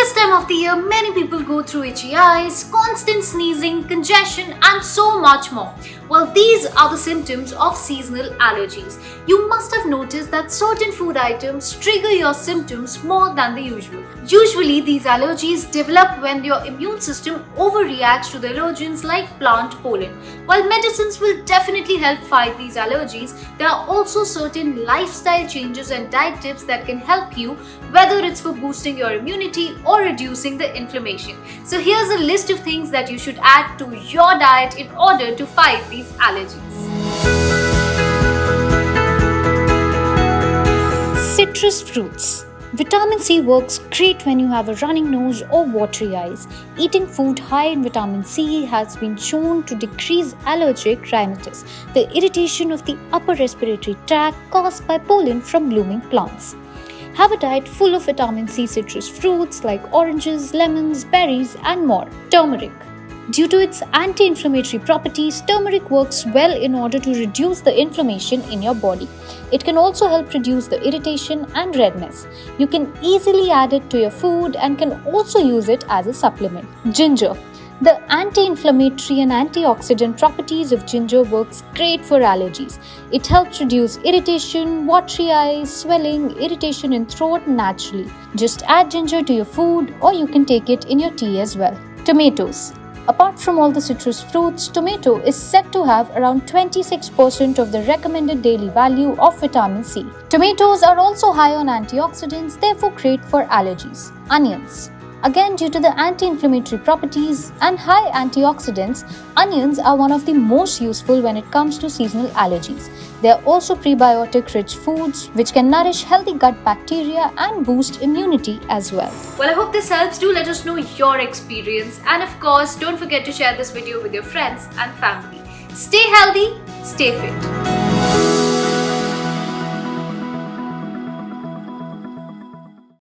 This time of the year, many people go through itchy eyes, constant sneezing, congestion, and so much more. Well, these are the symptoms of seasonal allergies. You must have noticed that certain food items trigger your symptoms more than the usual. Usually, these allergies develop when your immune system overreacts to the allergens like plant pollen. While medicines will definitely help fight these allergies, there are also certain lifestyle changes and diet tips that can help you, whether it's for boosting your immunity or reducing the inflammation. So here's a list of things that you should add to your diet in order to fight these allergies. Citrus fruits. Vitamin C works great when you have a running nose or watery eyes. Eating food high in vitamin C has been shown to decrease allergic rhinitis, the irritation of the upper respiratory tract caused by pollen from blooming plants. Have a diet full of vitamin C citrus fruits like oranges, lemons, berries, and more. Turmeric. Due to its anti-inflammatory properties, turmeric works well in order to reduce the inflammation in your body. It can also help reduce the irritation and redness. You can easily add it to your food and can also use it as a supplement. Ginger. The anti-inflammatory and antioxidant properties of ginger works great for allergies. It helps reduce irritation, watery eyes, swelling, irritation in throat naturally. Just add ginger to your food or you can take it in your tea as well. Tomatoes. Apart from all the citrus fruits, tomato is said to have around 26% of the recommended daily value of vitamin C. Tomatoes are also high on antioxidants, therefore great for allergies. Onions. Again, due to the anti-inflammatory properties and high antioxidants, onions are one of the most useful when it comes to seasonal allergies. They are also prebiotic-rich foods which can nourish healthy gut bacteria and boost immunity as well. Well, I hope this helps. Do let us know your experience, and of course, don't forget to share this video with your friends and family. Stay healthy, stay fit.